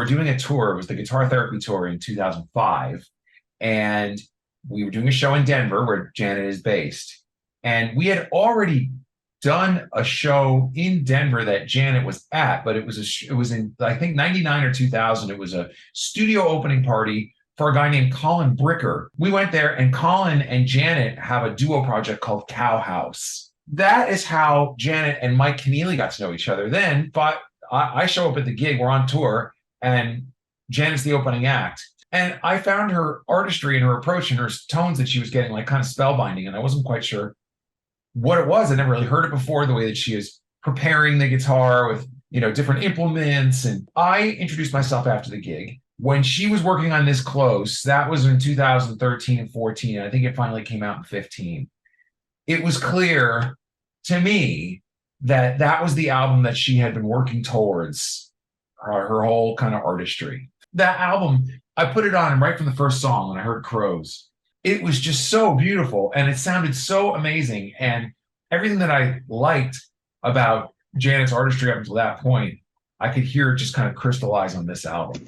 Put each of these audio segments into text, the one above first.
were doing a tour. It was the Guitar Therapy Tour in 2005. And we were doing a show in Denver where Janet is based. And we had already done a show in Denver that Janet was at, but it was in, I think, 99 or 2000. It was a studio opening party for a guy named Colin Bricker. We went there, and Colin and Janet have a duo project called Cow House. That is how Janet and Mike Keneally got to know each other. Then, but I show up at the gig, we're on tour, and Janet's the opening act. And I found her artistry and her approach and her tones that she was getting like kind of spellbinding, and I wasn't quite sure what it was. I never really heard it before, the way that she is preparing the guitar with, different implements. And I introduced myself after the gig. When she was working on This Close, that was in 2013 and 14. And I think it finally came out in 15. It was clear to me that that was the album that she had been working towards, her whole kind of artistry. That album, I put it on, and right from the first song, when I heard Crows, it was just so beautiful, and it sounded so amazing. And everything that I liked about Janet's artistry up until that point, I could hear it just kind of crystallize on this album.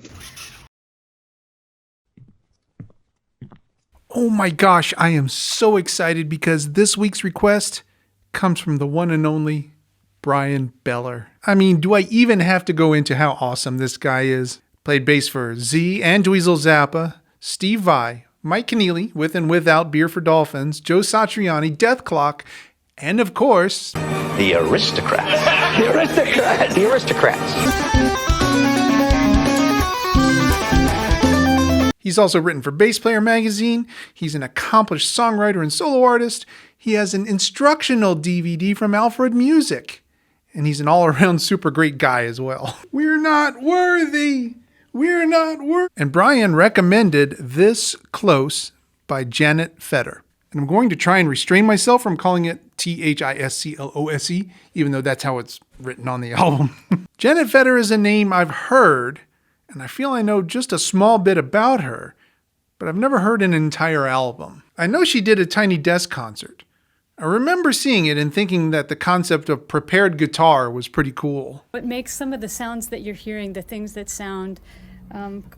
Oh my gosh, I am so excited because this week's request comes from the one and only Bryan Beller. I mean, do I even have to go into how awesome this guy is? Played bass for Z and Dweezil Zappa, Steve Vai, Mike Keneally, with and without Beer for Dolphins, Joe Satriani, Death Clock, and of course, the Aristocrats. The Aristocrats. The Aristocrats. He's also written for Bass Player magazine. He's an accomplished songwriter and solo artist. He has an instructional DVD from Alfred Music. And he's an all-around super great guy as well. We're not worthy. We're not worthy. And Bryan recommended This Close by Janet Feder. And I'm going to try and restrain myself from calling it Thisclose, even though that's how it's written on the album. Janet Feder is a name I've heard, and I feel I know just a small bit about her, but I've never heard an entire album. I know she did a Tiny Desk concert. I remember seeing it and thinking that the concept of prepared guitar was pretty cool. What makes some of the sounds that you're hearing, the things that sound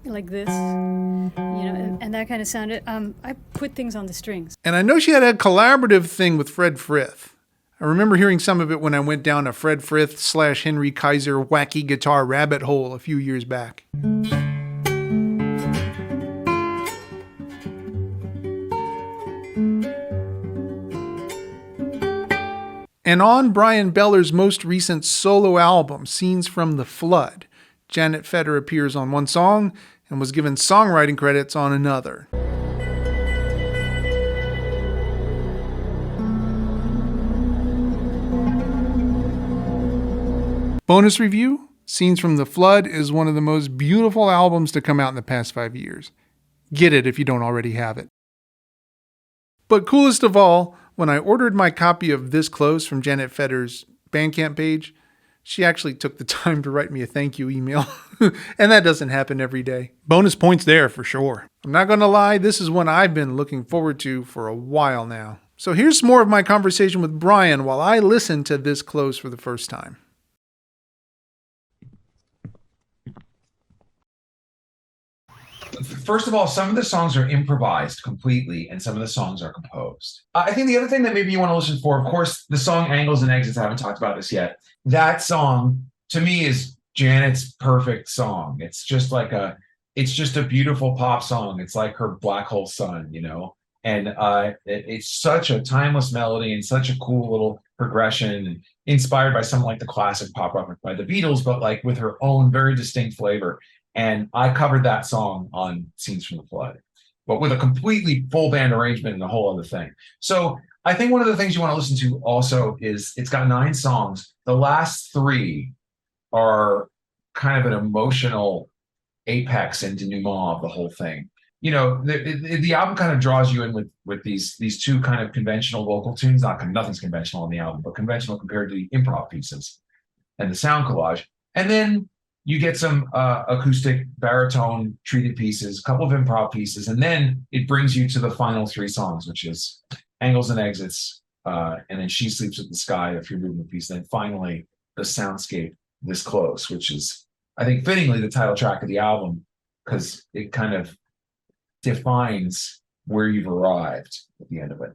like this, and that kind of sound, I put things on the strings. And I know she had a collaborative thing with Fred Frith. I remember hearing some of it when I went down a Fred Frith / Henry Kaiser wacky guitar rabbit hole a few years back. And on Bryan Beller's most recent solo album, Scenes from the Flood, Janet Feder appears on one song and was given songwriting credits on another. Bonus review, Scenes from the Flood is one of the most beautiful albums to come out in the past 5 years. Get it if you don't already have it. But coolest of all, when I ordered my copy of This Close from Janet Feder's Bandcamp page, she actually took the time to write me a thank you email. And that doesn't happen every day. Bonus points there for sure. I'm not going to lie, this is one I've been looking forward to for a while now. So here's more of my conversation with Bryan while I listen to This Close for the first time. First of all, some of the songs are improvised completely, and some of the songs are composed. I think the other thing that maybe you want to listen for, of course, the song Angles and Exits. I haven't talked about this yet. That song, to me, is Janet's perfect song. It's just a beautiful pop song. It's like her Black Hole Sun, And it's such a timeless melody and such a cool little progression, inspired by something like the classic pop rock by the Beatles, but like with her own very distinct flavor. And I covered that song on Scenes from the Flood, but with a completely full band arrangement and a whole other thing. So I think one of the things you want to listen to also is it's got 9 songs. The last 3 are kind of an emotional apex and denouement of the whole thing. The album kind of draws you in with these 2 kind of conventional vocal tunes. Nothing's conventional on the album, but conventional compared to the improv pieces and the sound collage. And then you get some acoustic baritone treated pieces, a couple of improv pieces, and then it brings you to the final 3 songs, which is Angles and Exits, and then She Sleeps with the Sky, if you're moving the piece. Then finally, the soundscape, This Close, which is I think fittingly the title track of the album, because it kind of defines where you've arrived at the end of it.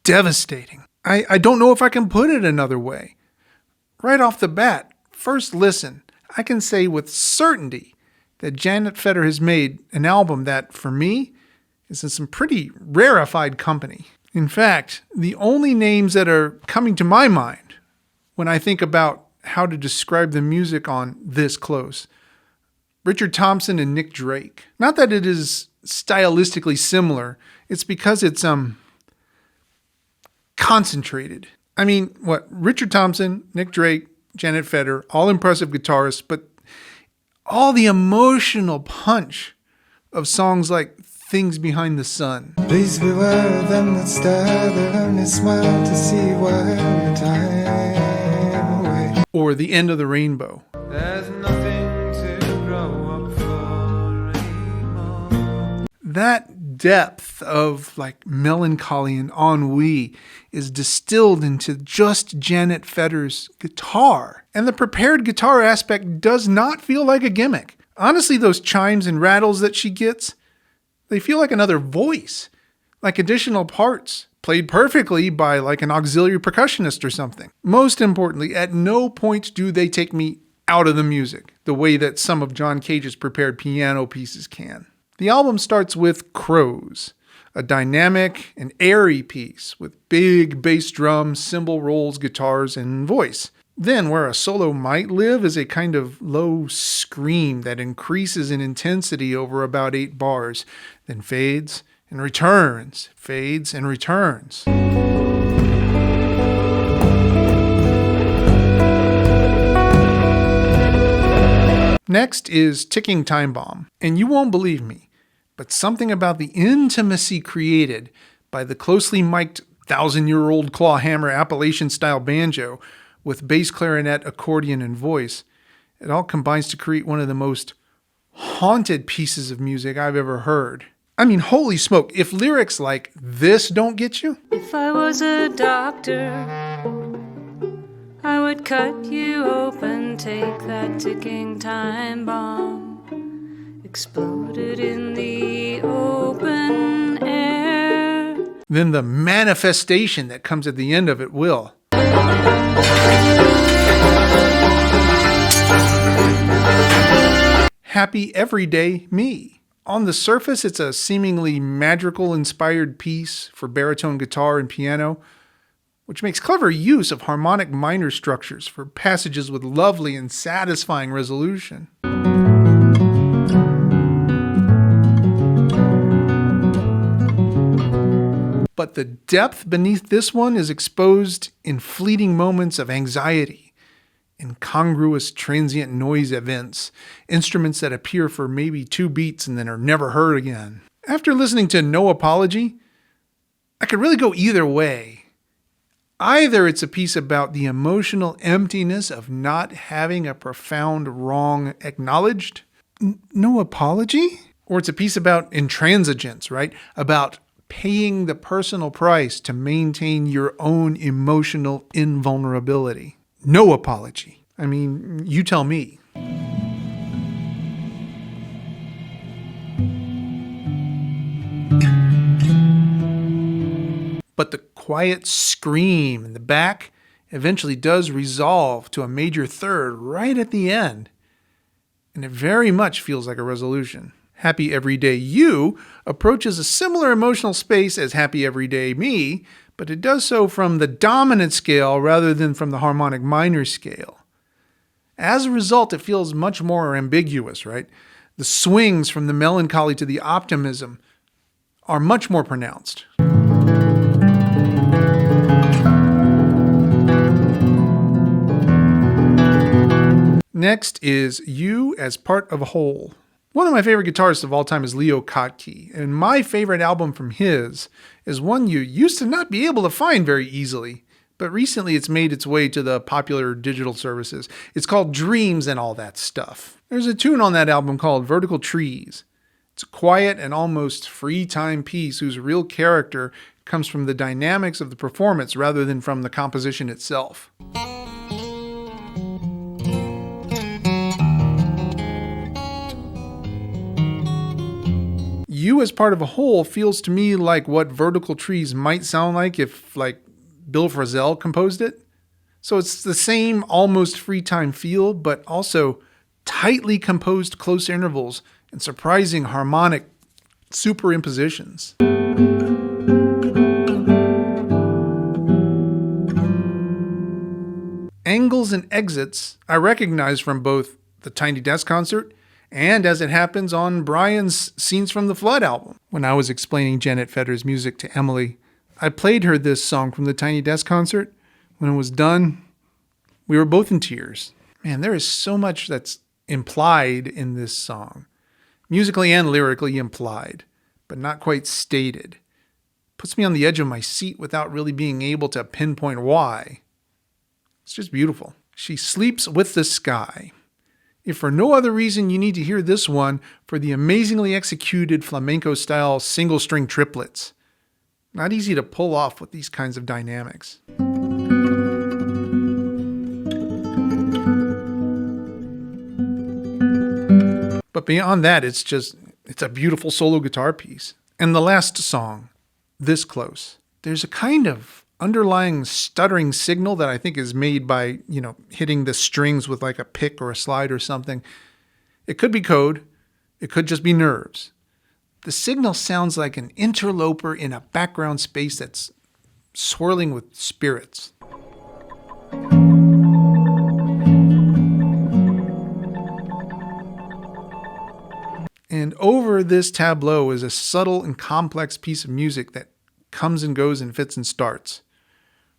Devastating. I don't know if I can put it another way. Right off the bat, first listen, I can say with certainty that Janet Feder has made an album that, for me, is in some pretty rarefied company. In fact, the only names that are coming to my mind when I think about how to describe the music on This Close, Richard Thompson and Nick Drake. Not that it is stylistically similar, it's because it's concentrated. I mean, Richard Thompson, Nick Drake, Janet Feder, all impressive guitarists, but all the emotional punch of songs like Things Behind the Sun. Please beware of them that stare, they'll only smile to see while time away. Or The End of the Rainbow. There's nothing to grow up for anymore. That depth of melancholy and ennui is distilled into just Janet Feder's guitar. And the prepared guitar aspect does not feel like a gimmick. Honestly, those chimes and rattles that she gets, they feel like another voice, like additional parts, played perfectly by an auxiliary percussionist or something. Most importantly, at no point do they take me out of the music, the way that some of John Cage's prepared piano pieces can. The album starts with Crows, a dynamic and airy piece with big bass drums, cymbal rolls, guitars, and voice. Then, where a solo might live is a kind of low scream that increases in intensity over about 8 bars, then fades and returns, fades and returns. Next is Ticking Time Bomb, and you won't believe me, but something about the intimacy created by the closely mic'd 1,000-year-old clawhammer Appalachian-style banjo with bass clarinet, accordion, and voice, it all combines to create one of the most haunted pieces of music I've ever heard. I mean, holy smoke, if lyrics like this don't get you? If I was a doctor, I would cut you open, take that ticking time bomb, explode it in the open air. Then the manifestation that comes at the end of it will. Happy Everyday Me. On the surface, it's a seemingly magical-inspired piece for baritone guitar and piano, which makes clever use of harmonic minor structures for passages with lovely and satisfying resolution. But the depth beneath this one is exposed in fleeting moments of anxiety, incongruous transient noise events, instruments that appear for maybe 2 beats and then are never heard again. After listening to No Apology, I could really go either way. Either it's a piece about the emotional emptiness of not having a profound wrong acknowledged, no apology? Or it's a piece about intransigence, right? About paying the personal price to maintain your own emotional invulnerability. No apology. I mean, you tell me. But the quiet scream in the back eventually does resolve to a major third right at the end. And it very much feels like a resolution. Happy Everyday You approaches a similar emotional space as Happy Everyday Me, but it does so from the dominant scale rather than from the harmonic minor scale. As a result, it feels much more ambiguous, right? The swings from the melancholy to the optimism are much more pronounced. Next is You as Part of a Whole. One of my favorite guitarists of all time is Leo Kottke, and my favorite album from his is one you used to not be able to find very easily, but recently it's made its way to the popular digital services. It's called Dreams and All That Stuff. There's a tune on that album called Vertical Trees. It's a quiet and almost free time piece whose real character comes from the dynamics of the performance rather than from the composition itself. You as part of a whole feels to me like what Vertical Trees might sound like if, like, Bill Frisell composed it. So it's the same almost free time feel, but also tightly composed close intervals and surprising harmonic superimpositions. Angles and exits I recognize from both the Tiny Desk concert and, as it happens, on Bryan's Scenes from the Flood album. When I was explaining Janet Feder's music to Emily, I played her this song from the Tiny Desk concert. When it was done, we were both in tears. Man, there is so much that's implied in this song. Musically and lyrically implied, but not quite stated. Puts me on the edge of my seat without really being able to pinpoint why. It's just beautiful. She sleeps with the sky. If for no other reason, you need to hear this one for the amazingly executed flamenco-style single-string triplets. Not easy to pull off with these kinds of dynamics. But beyond that, it's a beautiful solo guitar piece. And the last song, This Close, there's a kind of underlying stuttering signal that I think is made by, hitting the strings with like a pick or a slide or something. It could be code. It could just be nerves. The signal sounds like an interloper in a background space that's swirling with spirits. And over this tableau is a subtle and complex piece of music that comes and goes and fits and starts.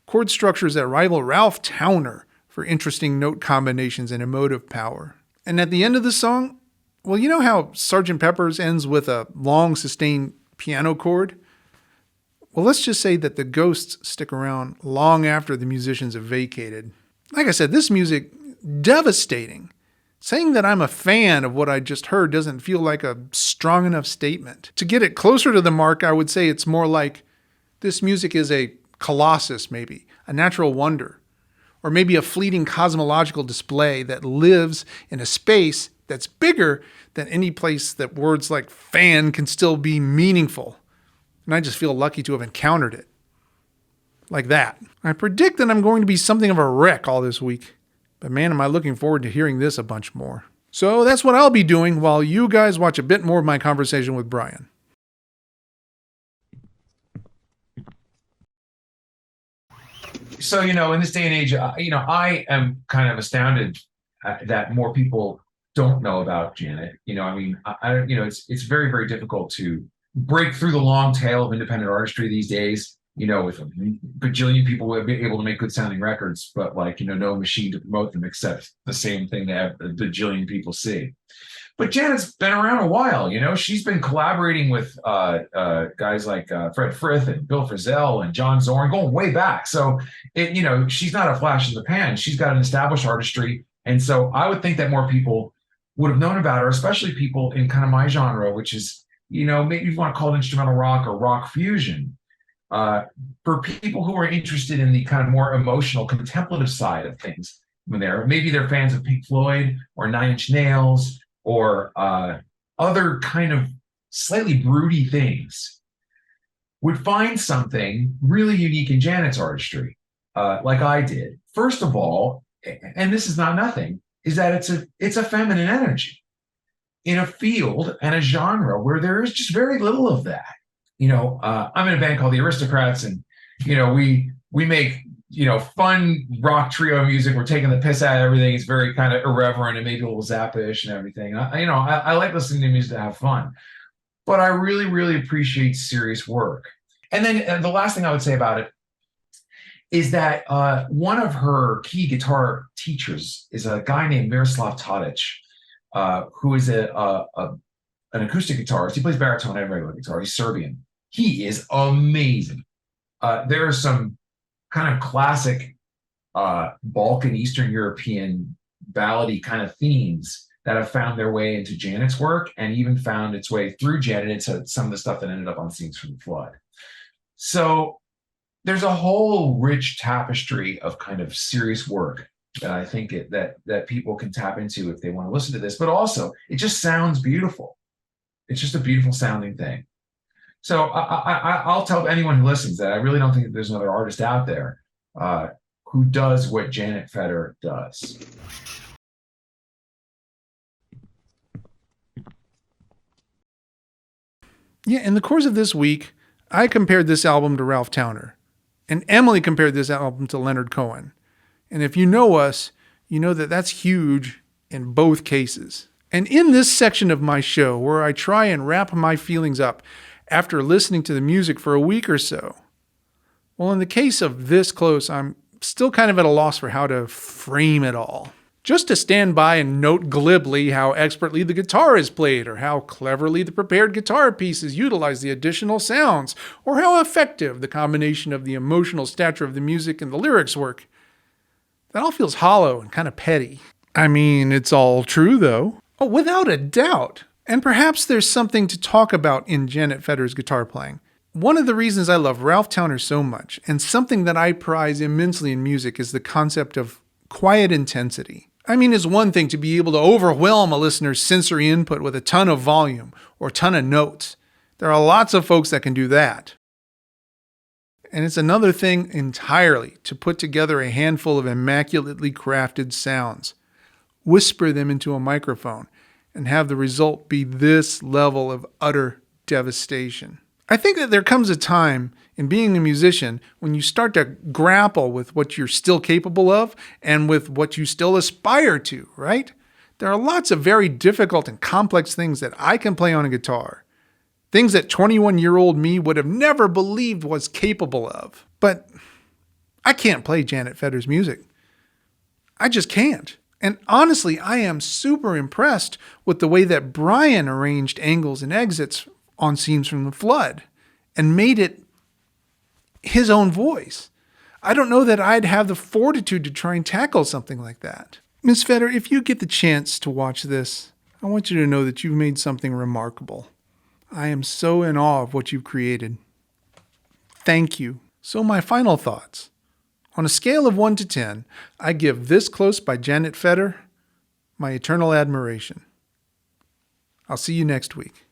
Chord structures that rival Ralph Towner for interesting note combinations and emotive power. And at the end of the song, well, you know how Sgt. Pepper's ends with a long sustained piano chord? Well, let's just say that the ghosts stick around long after the musicians have vacated. Like I said, this music, devastating. Saying that I'm a fan of what I just heard doesn't feel like a strong enough statement. To get it closer to the mark, I would say it's more like this music is a colossus, maybe, a natural wonder, or maybe a fleeting cosmological display that lives in a space that's bigger than any place that words like fan can still be meaningful. And I just feel lucky to have encountered it. Like that. I predict that I'm going to be something of a wreck all this week. But man, am I looking forward to hearing this a bunch more. So that's what I'll be doing while you guys watch a bit more of my conversation with Bryan. So, in this day and age, I am kind of astounded that more people don't know about Janet. It's very, very difficult to break through the long tail of independent artistry these days, with a bajillion people who have been able to make good sounding records, but no machine to promote them except the same thing that a bajillion people see. But Janet's been around a while, she's been collaborating with guys like Fred Frith and Bill Frisell and John Zorn going way back. So, she's not a flash in the pan. She's got an established artistry. And so I would think that more people would have known about her, especially people in kind of my genre, which is, maybe you want to call it instrumental rock or rock fusion. For people who are interested in the kind of more emotional, contemplative side of things, maybe they're fans of Pink Floyd or Nine Inch Nails or other kind of slightly broody things, would find something really unique in Janet's artistry, like I did. First of all, and this is not nothing, is that it's a feminine energy in a field and a genre where there is just very little of that. I'm in a band called the Aristocrats, and we make fun rock trio music. We're taking the piss out of everything. It's very kind of irreverent and maybe a little Zappa-ish and everything. I like listening to music to have fun, but I really, really appreciate serious work. And then the last thing I would say about it is that one of her key guitar teachers is a guy named Miroslav Tadic, who is an acoustic guitarist. He plays baritone and regular guitar. He's Serbian. He is amazing. There are some kind of classic Balkan, Eastern European ballady kind of themes that have found their way into Janet's work and even found its way through Janet into some of the stuff that ended up on Scenes from the Flood. So there's a whole rich tapestry of kind of serious work that I think that people can tap into if they want to listen to this, but also it just sounds beautiful. It's just a beautiful sounding thing. So I'll tell anyone who listens that I really don't think that there's another artist out there who does what Janet Feder does. Yeah, in the course of this week, I compared this album to Ralph Towner, and Emily compared this album to Leonard Cohen. And if you know us, you know that that's huge in both cases. And in this section of my show, where I try and wrap my feelings up after listening to the music for a week or so, well, in the case of This Close, I'm still kind of at a loss for how to frame it all. Just to stand by and note glibly how expertly the guitar is played, or how cleverly the prepared guitar pieces utilize the additional sounds, or how effective the combination of the emotional stature of the music and the lyrics work, that all feels hollow and kind of petty. I mean, it's all true, though. Oh, without a doubt. And perhaps there's something to talk about in Janet Feder's guitar playing. One of the reasons I love Ralph Towner so much, and something that I prize immensely in music, is the concept of quiet intensity. I mean, it's one thing to be able to overwhelm a listener's sensory input with a ton of volume or a ton of notes. There are lots of folks that can do that. And it's another thing entirely to put together a handful of immaculately crafted sounds, whisper them into a microphone, and have the result be this level of utter devastation. I think that there comes a time in being a musician when you start to grapple with what you're still capable of and with what you still aspire to, right? There are lots of very difficult and complex things that I can play on a guitar. Things that 21-year-old me would have never believed was capable of. But I can't play Janet Feder's music. I just can't. And honestly, I am super impressed with the way that Bryan arranged angles and exits on Scenes from the Flood and made it his own voice. I don't know that I'd have the fortitude to try and tackle something like that. Ms. Feder, if you get the chance to watch this, I want you to know that you've made something remarkable. I am so in awe of what you've created. Thank you. So my final thoughts. On a scale of 1 to 10, I give This Close by Janet Feder my eternal admiration. I'll see you next week.